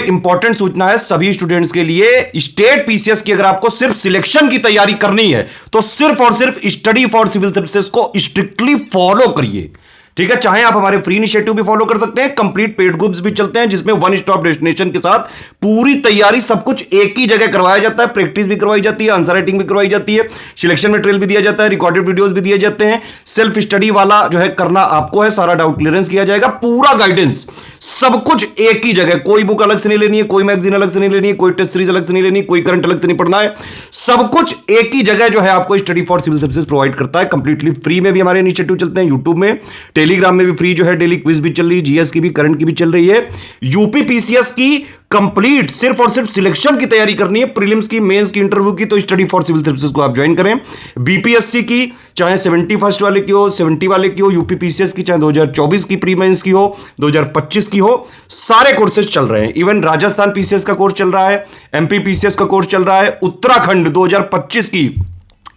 Important सूचना है सभी स्टूडेंट्स के लिए। स्टेट पीसीएस की अगर आपको सिर्फ सिलेक्शन की तैयारी करनी है तो सिर्फ और सिर्फ स्टडी फॉर सिविल सर्विसेज को स्ट्रिक्टली फॉलो करिए, ठीक है। चाहे आप हमारे फ्री इनिशिएटिव भी फॉलो कर सकते हैं, कंप्लीट पेड ग्रुप्स भी चलते हैं जिसमें वन स्टॉप डेस्टिनेशन के साथ पूरी तैयारी सब कुछ एक ही जगह करवाया जाता है। प्रैक्टिस भी करवाई जाती है, आंसर राइटिंग भी करवाई जाती है, सिलेक्शन मटेरियल भी दिया जाता है, रिकॉर्डेड वीडियोस भी दिए जाते हैं। सेल्फ स्टडी वाला जो है करना आपको है, सारा डाउट क्लियरेंस किया जाएगा, पूरा गाइडेंस सब कुछ एक ही जगह। कोई बुक अलग से नहीं लेनी है, कोई मैगजीन अलग से नहीं लेनी है, कोई टेस्ट सीरीज अलग से नहीं लेनी, कोई करंट अलग से नहीं पढ़ना है, सब कुछ एक ही जगह जो है आपको study for civil services provide करता है। कंप्लीटली फ्री में भी हमारे इनिशिएटिव चलते हैं, यूट्यूब में, टेलीग्राम में भी फ्री जो है डेली क्विज भी चल रही है, जीएस की भी, करंट की भी चल रही है। यूपी पीसीएस की कंप्लीट सिर्फ और सिर्फ सिलेक्शन की तैयारी करनी है, प्रीलिम्स की, मेंस की, इंटरव्यू की, तो स्टडी फॉर सिविल सर्विसेज को आप ज्वाइन करें। बीपीएससी की चाहे 71 वाले की हो, 70 वाले की हो, यूपी पीसीएस की चाहे 2024 की प्री मेंस की हो, 2025 की हो, सारे कोर्सेज चल रहे हैं। इवन राजस्थान पीसीएस का कोर्स चल रहा है, एमपी पीसीएस का कोर्स चल रहा है, उत्तराखंड 2025 की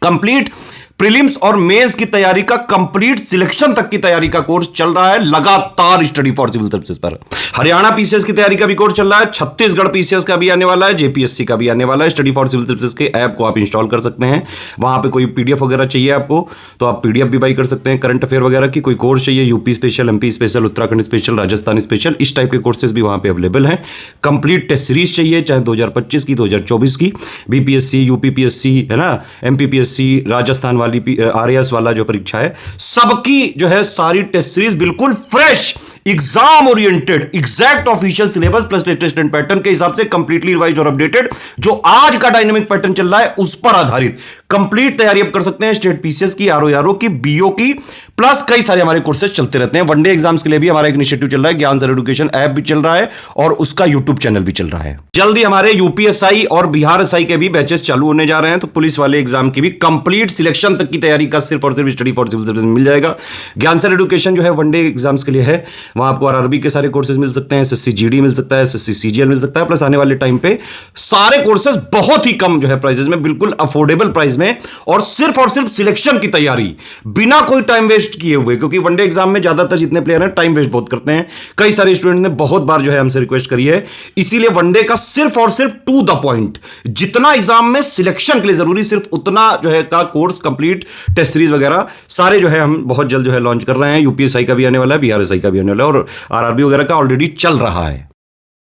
कंप्लीट प्रीलिम्स और मेंस की तैयारी का कंप्लीट सिलेक्शन तक की तैयारी का कोर्स चल रहा है लगातार स्टडी फॉर सिविल सर्विसेज पर। हरियाणा पीसीएस की तैयारी का भी कोर्स चल रहा है, छत्तीसगढ़ पीसीएस का भी आने वाला है, जेपीएससी का भी आने वाला है। स्टडी फॉर सिविल सर्विसेज के ऐप को आप इंस्टॉल कर सकते हैं, वहां पे कोई पीडीएफ वगैरह चाहिए आपको तो आप पीडीएफ भी बाई कर सकते हैं, करंट अफेयर वगैरह की। कोई कोर्स चाहिए, UP special, MP special, Uttarakhand special, Rajasthan special, इस टाइप के कोर्सेज भी वहां पे अवेलेबल हैं। कंप्लीट टेस्ट सीरीज चाहिए, चाहे 2025 की, 2024 की, बीपीएससी, यूपीपीएससी है ना, एमपीपीएससी, राजस्थान वाली आरएएस वाला जो परीक्षा है, सबकी जो है सारी टेस्ट सीरीज बिल्कुल fresh, exam oriented, exact official syllabus plus latest and pattern के हिसाब से कंप्लीटली रिवाइज्ड और अपडेटेड, जो आज का डायनेमिक पैटर्न चल रहा है उस पर आधारित कंप्लीट तैयारी आप कर सकते हैं। स्टेट पीसीएस की, आरओ की, बीओ की, प्लस कई सारे हमारे कोर्सेज चलते रहते हैं। वनडे एग्जाम्स के लिए भी हमारा एक इनिशिएटिव चल रहा है, ज्ञान सर एजुकेशन ऐप भी चल रहा है और उसका यूट्यूब चैनल भी चल रहा है। जल्दी हमारे यूपीएसआई और बिहार एसआई के भी बैचेस चालू होने जा रहे हैं, तो पुलिस वाले एग्जाम की भी कंप्लीट सिलेक्शन तक की तैयारी का सिर्फ और सिर्फ स्टडी फॉर सिविल सर्विसेज मिल जाएगा। ज्ञान सर एजुकेशन जो है वनडे एग्जाम्स के लिए है, वहां आपको आरआरबी के सारे कोर्सेज मिल सकते हैं, एसएससी जीडी मिल सकता है, एसएससी सीजीएल मिल सकता है, प्लस आने वाले टाइम पे सारे कोर्सेज बहुत ही कम जो है प्राइसेस में, बिल्कुल अफोर्डेबल प्राइस में, और सिर्फ सिलेक्शन की तैयारी बिना कोई टाइम वेस्ट किए हुए। क्योंकि वनडे एग्जाम में ज्यादातर जितने प्लेयर हैं टाइम वेस्ट बहुत करते हैं, कई सारे स्टूडेंट ने बहुत बार जो है हमसे रिक्वेस्ट करी है, इसीलिए वनडे का सिर्फ और सिर्फ टू द पॉइंट, जितना एग्जाम में सिलेक्शन के लिए जरूरी सिर्फ उतना जो है का कोर्स, कंप्लीट टेस्ट सीरीज वगैरह सारे जो है हम बहुत जल्द जो है लॉन्च कर रहे हैं। यूपीएसआई का भी आने वाला है, बीआरएसआई का भी आने वाला है, और आरआरबी वगैरह का ऑलरेडी चल रहा है।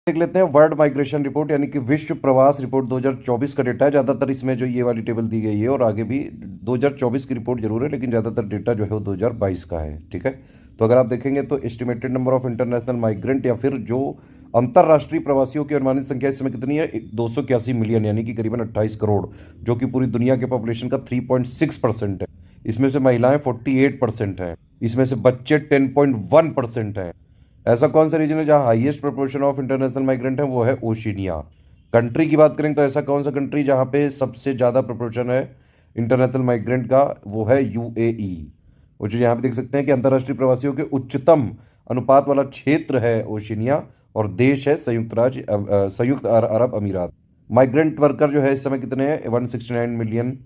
देख लेते हैं वर्ल्ड माइग्रेशन रिपोर्ट यानी कि विश्व प्रवास रिपोर्ट 2024 का डेटा है। ज़्यादातर इसमें जो ये वाली टेबल दी गई है, और आगे भी 2024 की रिपोर्ट जरूर है, लेकिन ज़्यादातर डेटा जो है वो 2022 का है, ठीक है। तो अगर आप देखेंगे तो estimated number of international migrant या फिर जो अंतर्राष्ट्रीय प्रवासियों की अनुमानित संख्या इस समय कितनी है, 281 मिलियन यानी कि करीबन 28 करोड़, जो कि पूरी दुनिया के पॉपुलेशन का 3.6% है। इसमें से महिलाएं 48% है, इसमें से बच्चे 10.1% है। ऐसा कौन सा रीजन है जहां highest proportion of international migrant है, वो है ओशिनिया। कंट्री की बात करें तो ऐसा कौन सा कंट्री जहां पे सबसे ज़्यादा प्रोपोर्शन है इंटरनेशनल माइग्रेंट का, वो है यूएई। वो जो यहाँ पे देख सकते हैं कि अंतर्राष्ट्रीय प्रवासियों के उच्चतम अनुपात वाला क्षेत्र है ओशिनिया, और देश है संयुक्त अरब अमीरात। माइग्रेंट वर्कर जो है इस समय कितने हैं, 169 मिलियन।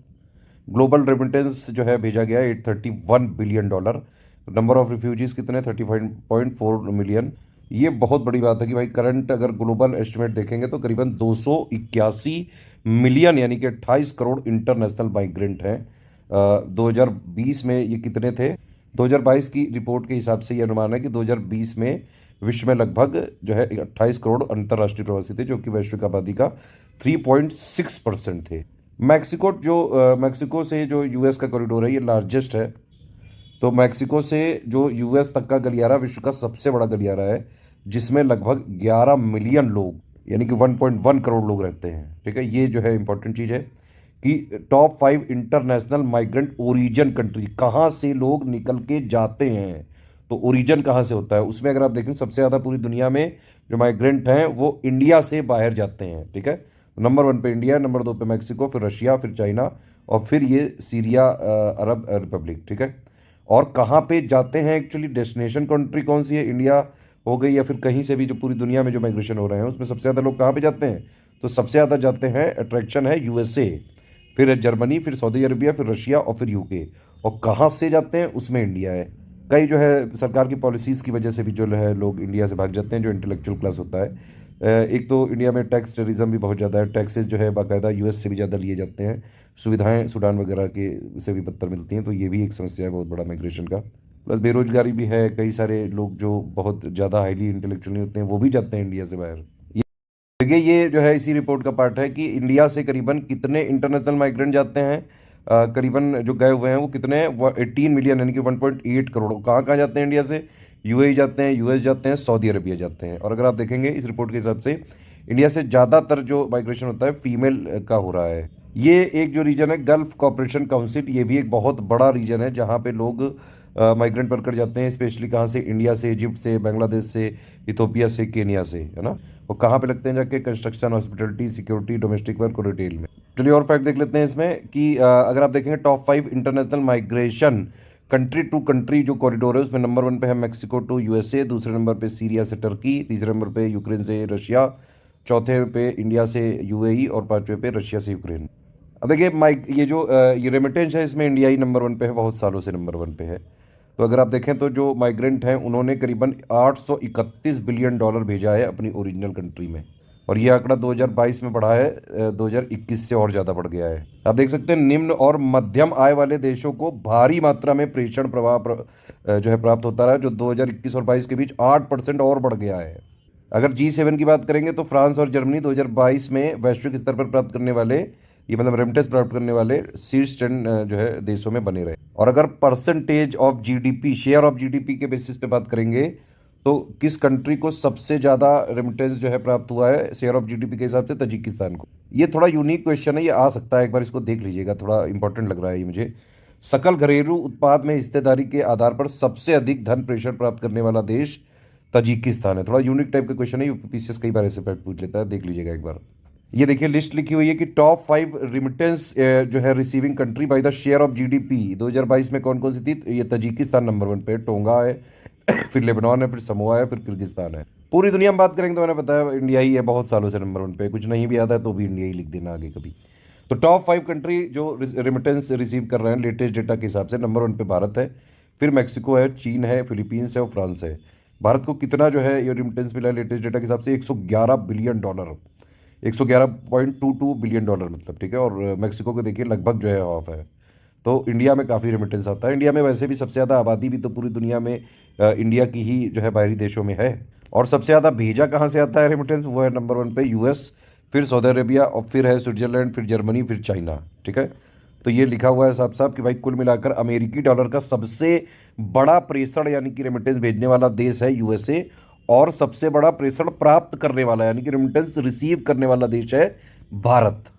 ग्लोबल रेमिटेंस जो है भेजा गया है $831 बिलियन। नंबर ऑफ रिफ्यूजीज कितने, 35.4 मिलियन। ये बहुत बड़ी बात है कि भाई करंट अगर ग्लोबल एस्टिमेट देखेंगे तो करीबन 281 मिलियन यानी कि 28 करोड़ इंटरनेशनल माइग्रेंट हैं। 2020 में ये कितने थे, 2022 की रिपोर्ट के हिसाब से ये अनुमान है कि 2020 में विश्व में लगभग जो है 28 करोड़ अंतर्राष्ट्रीय प्रवासी थे, जो कि वैश्विक आबादी का 3.6% थे। मैक्सिको से जो यूएस का कॉरिडोर है ये लार्जेस्ट है। तो मैक्सिको से जो यूएस तक का गलियारा विश्व का सबसे बड़ा गलियारा है, जिसमें लगभग 11 मिलियन लोग यानी कि 1.1 करोड़ लोग रहते हैं, ठीक है। ये जो है इंपॉर्टेंट चीज़ है कि top 5 international migrant origin country, कहाँ से लोग निकल के जाते हैं, तो ओरिजिन कहाँ से होता है, उसमें अगर आप देखें सबसे ज़्यादा पूरी दुनिया में जो माइग्रेंट हैं वो इंडिया से बाहर जाते हैं, ठीक है। नंबर 1 पे इंडिया, नंबर 2 पे मैक्सिको, फिर रशिया, फिर चाइना, और फिर ये सीरिया अरब रिपब्लिक, ठीक है। और कहाँ पे जाते हैं एक्चुअली, डेस्टिनेशन कंट्री कौन सी है, इंडिया हो गई या फिर कहीं से भी जो पूरी दुनिया में जो माइग्रेशन हो रहे हैं उसमें सबसे ज़्यादा लोग कहाँ पे जाते हैं, तो सबसे ज़्यादा जाते हैं, अट्रैक्शन है यूएसए, फिर है जर्मनी, फिर सऊदी अरबिया, फिर रशिया और फिर यूके। और कहाँ से जाते हैं उसमें इंडिया है। कई जो है सरकार की पॉलिसीज़ की वजह से भी जो है लोग इंडिया से भाग जाते हैं, जो इंटेलेक्चुअल क्लास होता है। एक तो इंडिया में टैक्स टेररिज्म भी बहुत ज़्यादा है, टैक्सेस जो है बाकायदा यूएस से भी ज़्यादा लिए जाते हैं, सुविधाएं सूडान वगैरह के से भी बदतर मिलती हैं, तो ये भी एक समस्या है बहुत बड़ा माइग्रेशन का। प्लस बेरोजगारी भी है, कई सारे लोग जो बहुत ज़्यादा हाईली इंटेलेक्चुअली होते हैं वो भी जाते हैं इंडिया से बाहर। देखिए ये जो है इसी रिपोर्ट का पार्ट है कि इंडिया से करीबन कितने इंटरनेशनल माइग्रेंट जाते हैं। करीबन जो गए हुए हैं वो कितने हैं, वो 18 मिलियन यानी कि 1.8 करोड़। कहाँ कहाँ जाते हैं इंडिया से? यूएई जाते हैं, यूएस जाते हैं, सऊदी अरबिया जाते हैं। और अगर आप देखेंगे इस रिपोर्ट के हिसाब से इंडिया से ज़्यादातर जो माइग्रेशन होता है फीमेल का हो रहा है। ये एक जो रीजन है गल्फ कॉपरेशन काउंसिल, ये भी एक बहुत बड़ा रीजन है जहाँ पे लोग माइग्रेंट वर्कर जाते हैं, स्पेशली कहाँ से? इंडिया से, इजिप्ट से, बांग्लादेश से, इथोपिया से, केनिया से, है ना। वो कहाँ पे लगते हैं जाके? Construction, hospitality, security, domestic work और रिटेल में। चलिए और फैक्ट देख लेते हैं इसमें कि अगर आप देखेंगे top 5 international migration country to country जो कॉरिडोर है उसमें नंबर 1 पे है मैक्सिको टू यूएसए, दूसरे नंबर पे सीरिया से टर्की, तीसरे नंबर पे यूक्रेन से रशिया, चौथे पे इंडिया से यूएई और पांचवें पे रशिया से यूक्रेन। अब देखिए ये रेमिटेंस है इसमें इंडिया ही नंबर 1 पे है, बहुत सालों से नंबर 1 पे है। तो अगर आप देखें तो जो माइग्रेंट हैं उन्होंने करीबन 831 बिलियन डॉलर भेजा है अपनी ओरिजिनल कंट्री में, और ये आंकड़ा 2022 में बढ़ा है, 2021 से और ज़्यादा बढ़ गया है। आप देख सकते हैं निम्न और मध्यम आय वाले देशों को भारी मात्रा में प्रेषण जो है प्राप्त होता रहा है, जो 2021 और 22 के बीच 8% और बढ़ गया है। अगर G7 की बात करेंगे तो फ्रांस और जर्मनी 2022 में वैश्विक स्तर पर प्राप्त करने वाले, ये मतलब रेमिटेंस प्राप्त करने वाले शीर्ष 10 जो है देशों में बने रहे। और अगर percentage of GDP, share of GDP के बेसिस पे बात करेंगे तो किस कंट्री को सबसे ज़्यादा रेमिटेंस जो है प्राप्त हुआ है शेयर ऑफ जीडीपी के हिसाब से? तजिकिस्तान को। ये थोड़ा यूनिक क्वेश्चन है, ये आ सकता है, एक बार इसको देख लीजिएगा, थोड़ा इंपॉर्टेंट लग रहा है ये मुझे। सकल घरेलू उत्पाद में हिस्सेदारी के आधार पर सबसे अधिक धन प्रेषण प्राप्त करने वाला देश तजिकिस्तान है। थोड़ा यूनिक टाइप का क्वेश्चन है, यूपीपीसीएस कई बार ऐसे पूछ लेता है, देख लीजिएगा एक बार। ये देखिए लिस्ट लिखी हुई है कि टॉप 5 रिमिटेंस जो है receiving country by the share of GDP 2022 में कौन कौन सी थी? तो ये तजिकिस्तान नंबर 1 पे, टोंगा है, फिर लेबनान है, फिर समोआ है, फिर किर्गिस्तान है। पूरी दुनिया में बात करेंगे तो मैंने बताया इंडिया ही है बहुत सालों से नंबर 1 पे, कुछ नहीं भी आता है तो भी इंडिया ही लिख देना आगे कभी। तो टॉप 5 कंट्री जो रेमिटेंस रिसीव कर रहे हैं लेटेस्ट डेटा के हिसाब से, नंबर 1 पे भारत है, फिर मैक्सिको है, चीन है, फिलीपींस है और फ्रांस है। भारत को कितना जो है ये रेमिटेंस मिला है लेटेस्ट डेटा के हिसाब से? 111 बिलियन डॉलर, 111.22 बिलियन डॉलर मतलब, ठीक है। और मैक्सिको को देखिए लगभग जो है हाफ है। तो इंडिया में काफ़ी रेमिटेंस आता है। इंडिया में वैसे भी सबसे ज़्यादा आबादी भी तो पूरी दुनिया में इंडिया की ही जो है बाहरी देशों में है। और सबसे ज़्यादा भेजा कहाँ से आता है रेमिटेंस? वो है नंबर 1 पे यूएस, फिर सऊदी अरेबिया और फिर है स्विट्जरलैंड, फिर जर्मनी, फिर चाइना, ठीक है। तो ये लिखा हुआ है साफ साफ कि भाई कुल मिलाकर अमेरिकी डॉलर का सबसे बड़ा प्रेषण यानी कि रेमिटेंस भेजने वाला देश है यूएसए, और सबसे बड़ा प्रेषण प्राप्त करने वाला यानी कि रेमिटेंस रिसीव करने वाला देश है भारत।